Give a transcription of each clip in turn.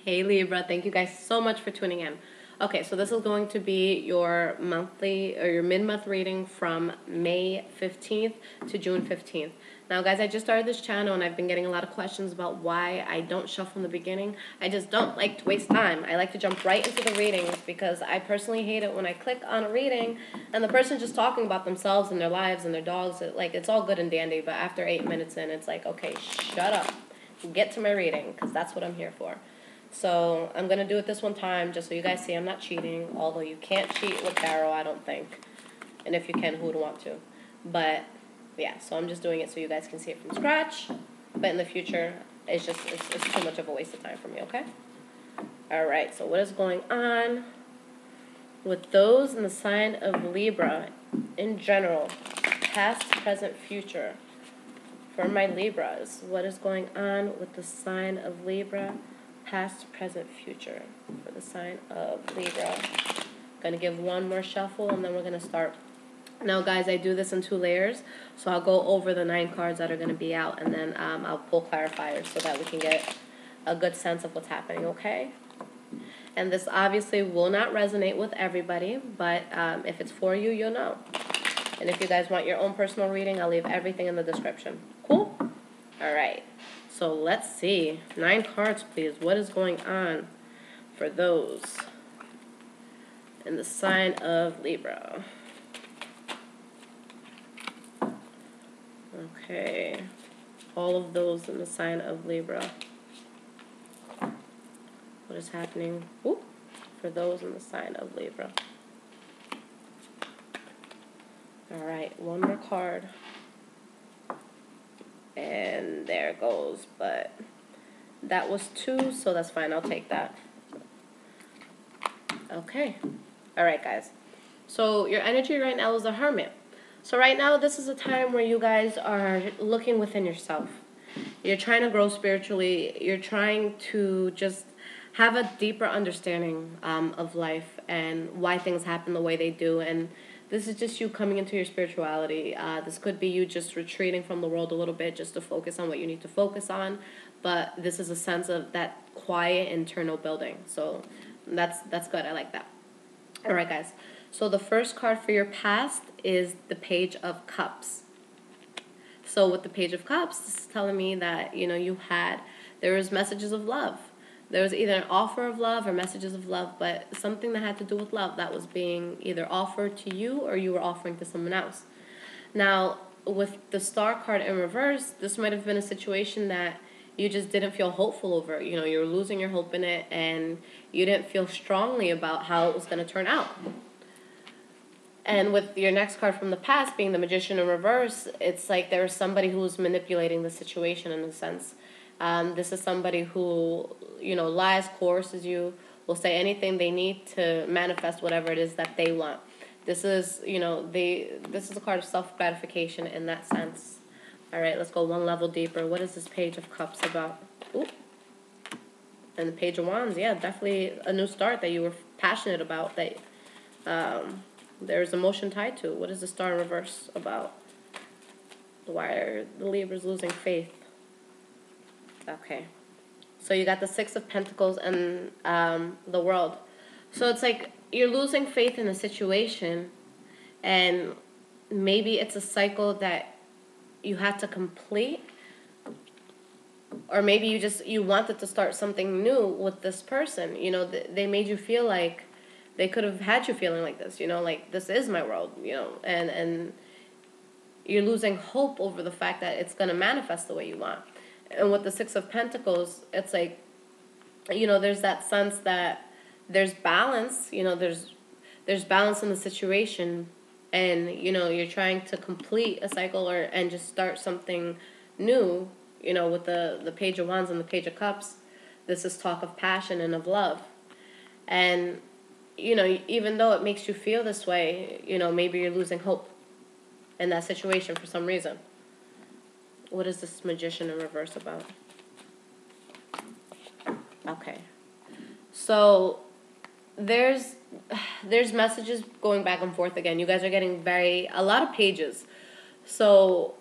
Hey Libra, thank you guys so much for tuning in. Okay, so this is going to be your monthly or your mid-month reading from May 15th to June 15th. Now guys, I just started this channel and I've been getting a lot of questions about why I don't shuffle in the beginning. I just don't like to waste time. I like to jump right into the readings because I personally hate it when I click on a reading and the person's just talking about themselves and their lives and their dogs. It's all good and dandy, but after 8 minutes in, it's like, okay, shut up. Get to my reading because that's what I'm here for. So I'm going to do it this one time just so you guys see I'm not cheating, although you can't cheat with tarot, I don't think. And if you can, who would want to? But yeah, so I'm just doing it so you guys can see it from scratch. But in the future, it's too much of a waste of time for me, okay? All right, so what is going on with those in the sign of Libra in general, past, present, future? For my Libras, what is going on with the sign of Libra, past, present, future, for the sign of Libra? Going to give one more shuffle, and then we're going to start. Now, guys, I do this in 2 layers, so I'll go over the 9 cards that are going to be out, and then I'll pull clarifiers so that we can get a good sense of what's happening, okay? And this obviously will not resonate with everybody, but if it's for you, you'll know. And if you guys want your own personal reading, I'll leave everything in the description. Cool? All right. So let's see. 9 cards, please. What is going on for those in the sign of Libra? Okay. All of those in the sign of Libra. What is happening for those in the sign of Libra? All right. One more card. And there it goes, but that was 2, so that's fine. I'll take that. Okay. All right, guys. So your energy right now is the Hermit. So right now, this is a time where you guys are looking within yourself. You're trying to grow spiritually. You're trying to just have a deeper understanding of life and why things happen the way they do. And this is just you coming into your spirituality. This could be you just retreating from the world a little bit just to focus on what you need to focus on. But this is a sense of that quiet internal building. So that's good. I like that. All right, guys. So the first card for your past is the Page of Cups. So with the Page of Cups, this is telling me that, there was messages of love. There was either an offer of love or messages of love, but something that had to do with love that was being either offered to you or you were offering to someone else. Now, with the Star card in reverse, this might have been a situation that you just didn't feel hopeful over. You were losing your hope in it, and you didn't feel strongly about how it was going to turn out. And with your next card from the past being the Magician in reverse, it's like there was somebody who was manipulating the situation in a sense. This is somebody who, lies, coerces you, will say anything they need to manifest whatever it is that they want. This is, this is a card of self-gratification in that sense. All right, let's go one level deeper. What is this Page of Cups about? Ooh. And the Page of Wands, yeah, definitely a new start that you were passionate about, that there's emotion tied to. What is the Star in reverse about? Why are the Libras losing faith? Okay. So you got the 6 of Pentacles and the World. So it's like you're losing faith in a situation, and maybe it's a cycle that you had to complete, or maybe you wanted to start something new with this person. They made you feel like they could have had you feeling like this, like this is my world, and you're losing hope over the fact that it's going to manifest the way you want. And with the 6 of Pentacles, it's like, there's that sense that there's balance, there's balance in the situation, and, you're trying to complete a cycle and just start something new, with the Page of Wands and the Page of Cups. This is talk of passion and of love. And, even though it makes you feel this way, maybe you're losing hope in that situation for some reason. What is this Magician in reverse about? Okay. So there's messages going back and forth again. You guys are getting a lot of pages. So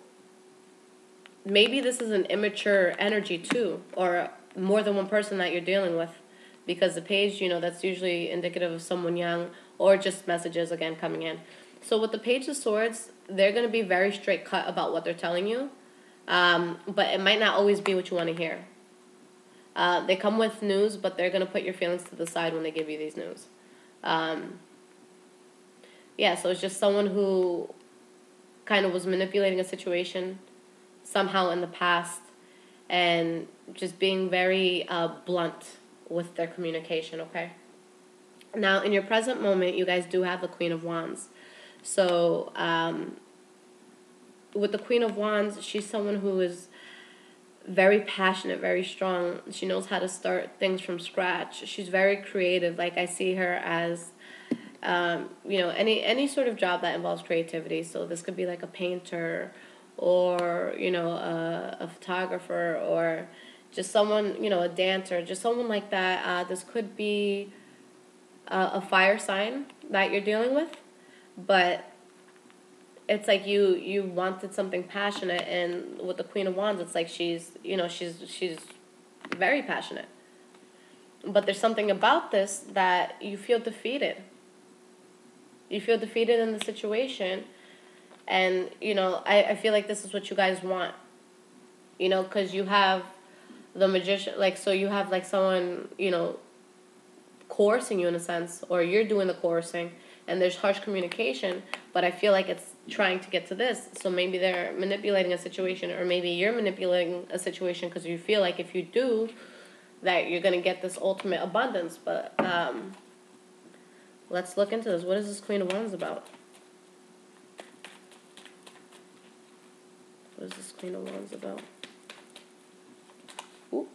maybe this is an immature energy too, or more than one person that you're dealing with. because the page, that's usually indicative of someone young or just messages, again, coming in. So with the Page of Swords, they're going to be very straight cut about what they're telling you, but it might not always be what you want to hear. They come with news, but they're going to put your feelings to the side when they give you these news. Yeah, so it's just someone who kind of was manipulating a situation somehow in the past and just being very blunt with their communication, okay? Now, in your present moment, you guys do have the Queen of Wands. So, with the Queen of Wands, she's someone who is very passionate, very strong. She knows how to start things from scratch. She's very creative. Like, I see her as, any sort of job that involves creativity. So this could be like a painter or, a photographer or just someone, a dancer, just someone like that. This could be a fire sign that you're dealing with, but it's like you wanted something passionate, and with the Queen of Wands, it's like she's very passionate. But there's something about this that you feel defeated. You feel defeated in the situation, and, I feel like this is what you guys want, because you have the Magician, like, so you have, like, someone, coercing you in a sense, or you're doing the coercing, and there's harsh communication, but I feel like it's trying to get to this. So maybe they're manipulating a situation, or maybe you're manipulating a situation because you feel like if you do, that you're going to get this ultimate abundance. But let's look into this. What is this Queen of Wands about? What is this Queen of Wands about? Ooh.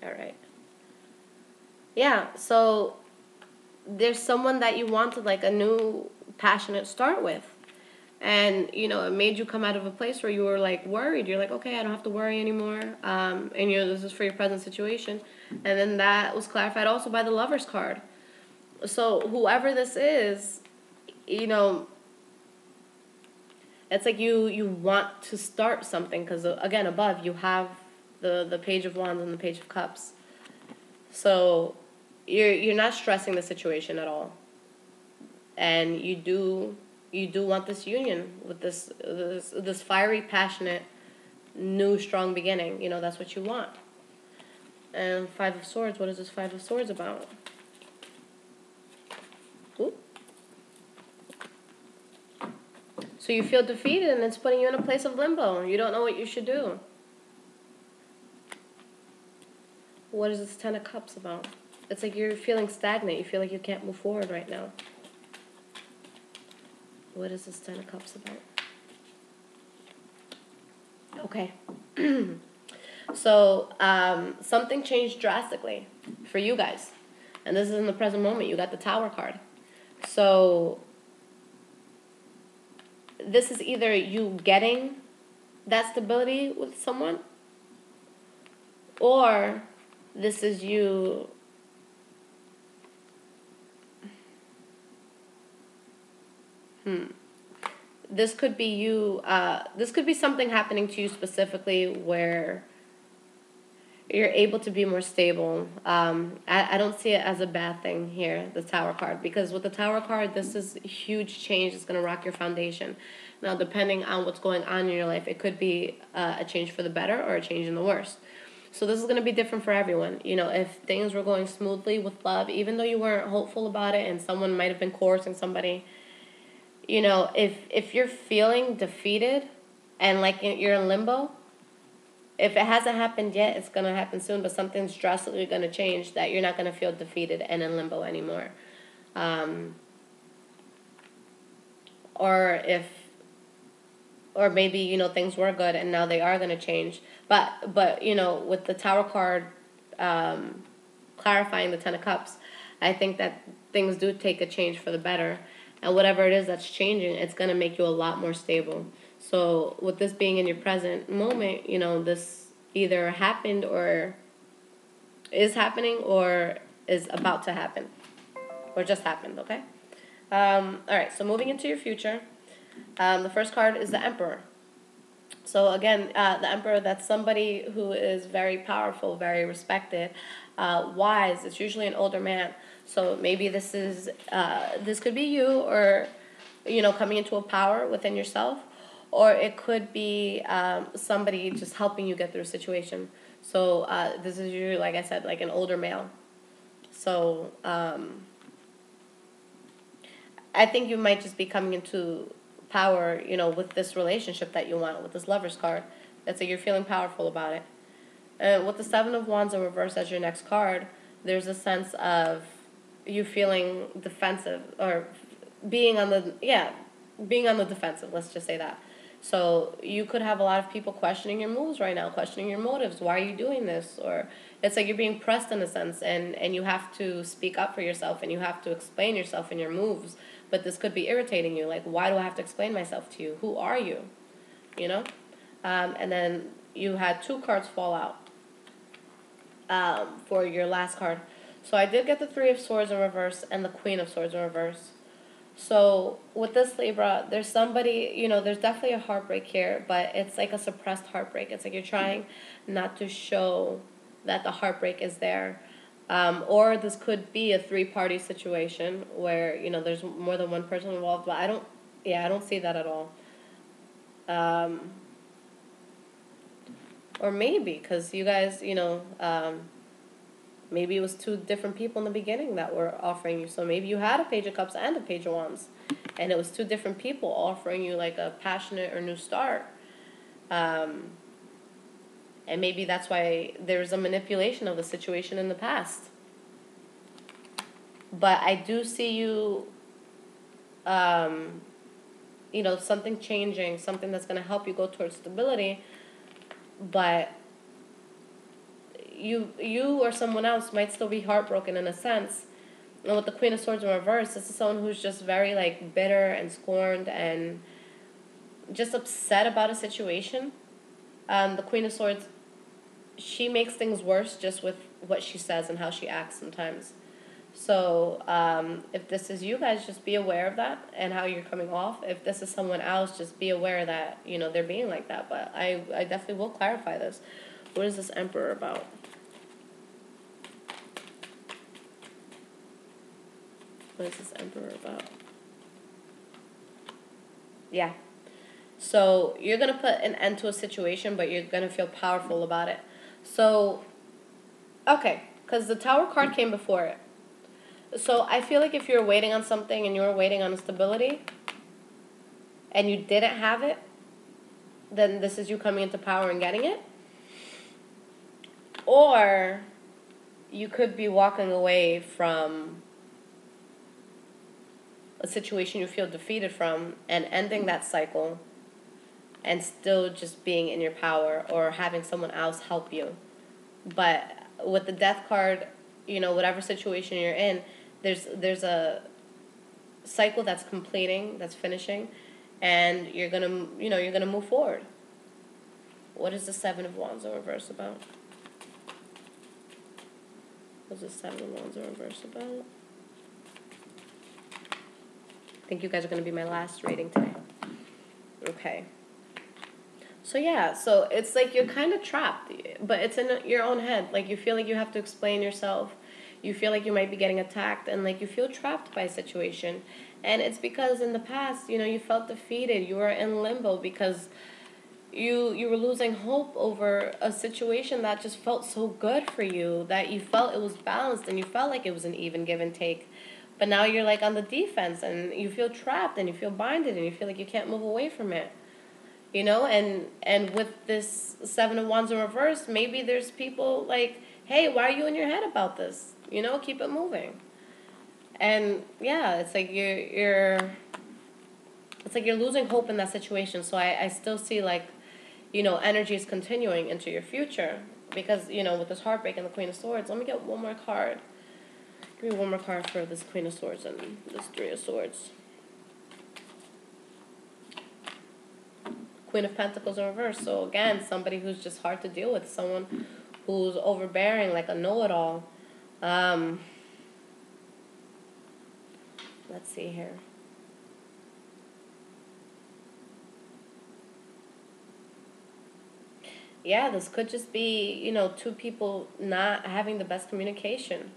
All right. Yeah, so there's someone that you wanted, like, a new passionate start with. And, it made you come out of a place where you were, like, worried. You're like, okay, I don't have to worry anymore. And, this is for your present situation. And then that was clarified also by the Lover's card. So whoever this is, it's like you want to start something. Because, again, above, you have the Page of Wands and the Page of Cups. So you're not stressing the situation at all. And you do want this union with this fiery, passionate, new, strong beginning. That's what you want. And Five of Swords, what is this Five of Swords about? Ooh. So you feel defeated, and it's putting you in a place of limbo. You don't know what you should do. What is this Ten of Cups about? It's like you're feeling stagnant. You feel like you can't move forward right now. What is this Ten of Cups about? Okay. So, something changed drastically for you guys. And this is in the present moment. You got the Tower card. So, this is either you getting that stability with someone, or this is you this could be you, this could be something happening to you specifically where you're able to be more stable. I don't see it as a bad thing here, the Tower card, because with the Tower card, this is a huge change. It's going to rock your foundation. Now, depending on what's going on in your life, it could be a change for the better or a change in the worse. So this is going to be different for everyone. If things were going smoothly with love, even though you weren't hopeful about it and someone might have been coercing somebody, if you're feeling defeated and like you're in limbo, if it hasn't happened yet, it's going to happen soon, but something's drastically going to change that you're not going to feel defeated and in limbo anymore. Or maybe, things were good and now they are going to change. But with the Tower card clarifying the Ten of Cups, I think that things do take a change for the better. And whatever it is that's changing, it's going to make you a lot more stable. So with this being in your present moment, this either happened or is happening or is about to happen. Or just happened, okay? All right, so moving into your future. The first card is the Emperor. So again, the Emperor, that's somebody who is very powerful, very respected, wise. It's usually an older man. So maybe this could be you, or coming into a power within yourself, or it could be somebody just helping you get through a situation. So this is usually, like I said, like an older male. So I think you might just be coming into power, with this relationship that you want, with this Lover's card. That's like you're feeling powerful about it. And with the Seven of Wands in reverse as your next card, there's a sense of you feeling defensive, or being on the, being on the defensive, let's just say that. So you could have a lot of people questioning your moves right now, questioning your motives. Why are you doing this? Or it's like you're being pressed in a sense, and you have to speak up for yourself, and you have to explain yourself in your moves. But this could be irritating you. Like, why do I have to explain myself to you? Who are you? You know? And then you had two cards fall out for your last card. So I did get the Three of Swords in reverse and the Queen of Swords in reverse. So with this Libra, there's somebody, there's definitely a heartbreak here, but it's like a suppressed heartbreak. It's like you're trying not to show that the heartbreak is there. Or this could be a three-party situation where, there's more than one person involved, but I don't see that at all. Or maybe, because you guys, maybe it was two different people in the beginning that were offering you. So maybe you had a Page of Cups and a Page of Wands, and it was two different people offering you like a passionate or new start. And maybe that's why there's a manipulation of the situation in the past. But I do see you, something changing, something that's going to help you go towards stability. But you or someone else might still be heartbroken in a sense. And with the Queen of Swords in reverse, this is someone who's just very like bitter and scorned and just upset about a situation. The Queen of Swords, she makes things worse just with what she says and how she acts sometimes. So if this is you guys, just be aware of that and how you're coming off. If this is someone else, just be aware that, they're being like that. But I definitely will clarify this. What is this Emperor about? What is this Emperor about? Yeah. So you're going to put an end to a situation, but you're going to feel powerful about it. So, okay, because the Tower card came before it. So I feel like if you're waiting on something and you're waiting on stability and you didn't have it, then this is you coming into power and getting it. Or you could be walking away from a situation you feel defeated from and ending that cycle and still just being in your power or having someone else help you. But with the Death card, whatever situation you're in, there's a cycle that's completing, that's finishing, and you're gonna move forward. What is the Seven of Wands in reverse about? What's the Seven of Wands in reverse about? I think you guys are gonna be my last reading today. Okay. So yeah, so it's like you're kind of trapped, but it's in your own head. Like you feel like you have to explain yourself. You feel like you might be getting attacked, and like you feel trapped by a situation. And it's because in the past, you felt defeated. You were in limbo because you were losing hope over a situation that just felt so good for you, that you felt it was balanced and you felt like it was an even give and take. But now you're like on the defense and you feel trapped and you feel binded and you feel like you can't move away from it. And with this Seven of Wands in reverse, maybe there's people like, hey, why are you in your head about this? Keep it moving. And yeah, it's like you're losing hope in that situation. So I still see like, energy is continuing into your future because, with this heartbreak and the Queen of Swords. Let me get one more card. Give me one more card for this Queen of Swords and this Three of Swords. Queen of Pentacles in reverse. So again, somebody who's just hard to deal with, someone who's overbearing, like a know-it-all. Let's see here. Let's see here. Yeah, this could just be, you know, two people not having the best communication.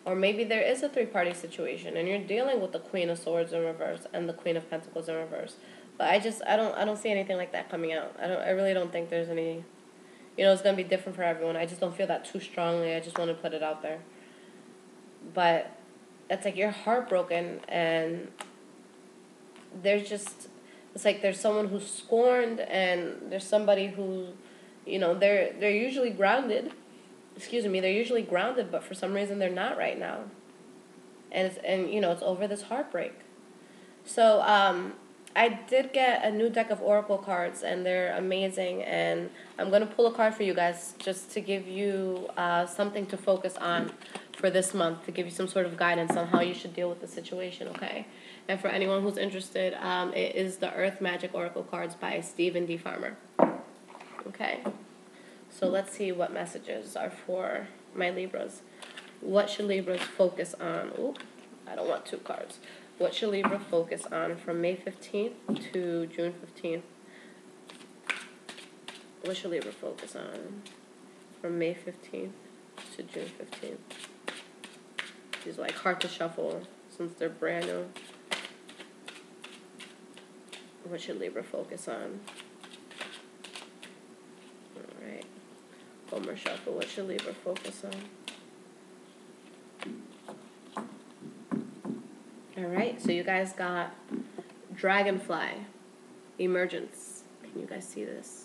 Or maybe there is a three-party situation and you're dealing with the Queen of Swords in reverse and the Queen of Pentacles in reverse. But I don't see anything like that coming out. I really don't think there's any, you know, it's going to be different for everyone. I just don't feel that too strongly. I just want to put it out there. But it's like you're heartbroken and there's just, it's like there's someone who's scorned and there's somebody who, you know, they're usually grounded. Excuse me, they're usually grounded, but for some reason they're not right now. And you know, it's over this heartbreak. So I did get a new deck of oracle cards, and they're amazing. And I'm gonna pull a card for you guys just to give you something to focus on for this month, to give you some sort of guidance on how you should deal with the situation. Okay. And for anyone who's interested, it is the Earth Magic Oracle cards by Stephen D. Farmer. Okay. So let's see what messages are for my Libras. What should Libras focus on? Ooh, I don't want two cards. What should Libra focus on from May 15th to June 15th? What should Libra focus on from May 15th to June 15th? These are like hard to shuffle since they're brand new. What should Libra focus on? All right. One more shuffle. What should Libra focus on? All right. So you guys got Dragonfly, Emergence. Can you guys see this?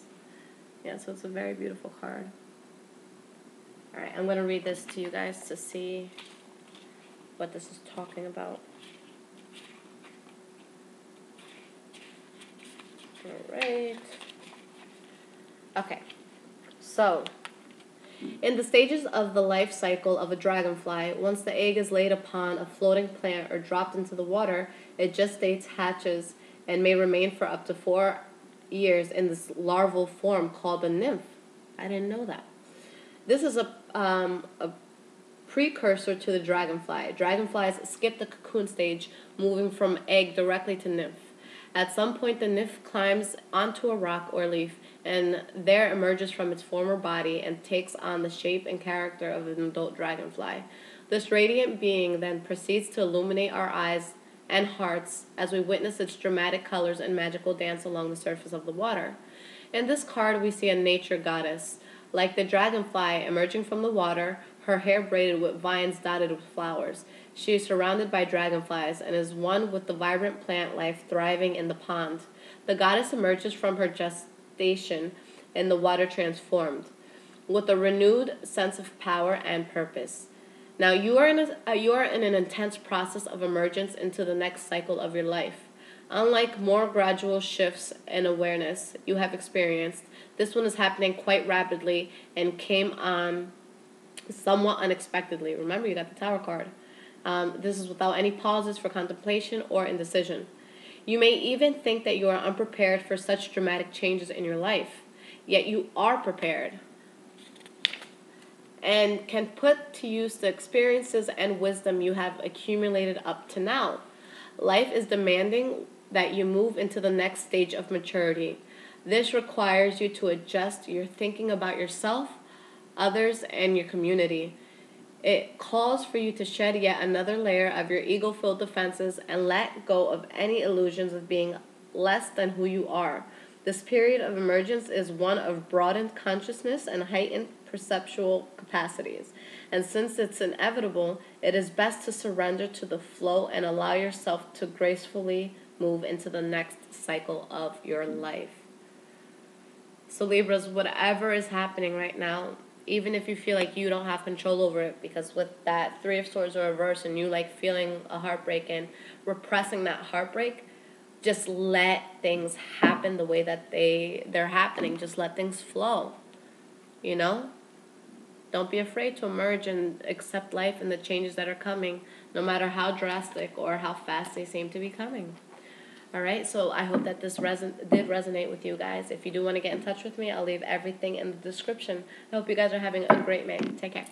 Yeah, so it's a very beautiful card. All right. I'm going to read this to you guys to see what this is talking about. All right. Okay. So, in the stages of the life cycle of a dragonfly, once the egg is laid upon a floating plant or dropped into the water, it gestates, hatches, and may remain for up to 4 years in this larval form called a nymph. I didn't know that. This is a precursor to the dragonfly. Dragonflies skip the cocoon stage, moving from egg directly to nymph. At some point, the nymph climbs onto a rock or leaf, and there emerges from its former body and takes on the shape and character of an adult dragonfly. This radiant being then proceeds to illuminate our eyes and hearts as we witness its dramatic colors and magical dance along the surface of the water. In this card, we see a nature goddess. Like the dragonfly emerging from the water, her hair braided with vines dotted with flowers. She is surrounded by dragonflies and is one with the vibrant plant life thriving in the pond. The goddess emerges from her gestation in the water transformed, with a renewed sense of power and purpose. Now you are in an intense process of emergence into the next cycle of your life. Unlike more gradual shifts in awareness you have experienced, this one is happening quite rapidly and came on somewhat unexpectedly. Remember, you got the Tower card. This is without any pauses for contemplation or indecision. You may even think that you are unprepared for such dramatic changes in your life, yet you are prepared and can put to use the experiences and wisdom you have accumulated up to now. Life is demanding that you move into the next stage of maturity. This requires you to adjust your thinking about yourself, others, and your community. It calls for you to shed yet another layer of your ego-filled defenses and let go of any illusions of being less than who you are. This period of emergence is one of broadened consciousness and heightened perceptual capacities. And since it's inevitable, it is best to surrender to the flow and allow yourself to gracefully move into the next cycle of your life. So Libras, whatever is happening right now, even if you feel like you don't have control over it, because with that Three of Swords in reverse and you like feeling a heartbreak and repressing that heartbreak, just let things happen the way that they're happening. Just let things flow, you know? Don't be afraid to emerge and accept life and the changes that are coming, no matter how drastic or how fast they seem to be coming. All right, so I hope that this did resonate with you guys. If you do want to get in touch with me, I'll leave everything in the description. I hope you guys are having a great May. Take care.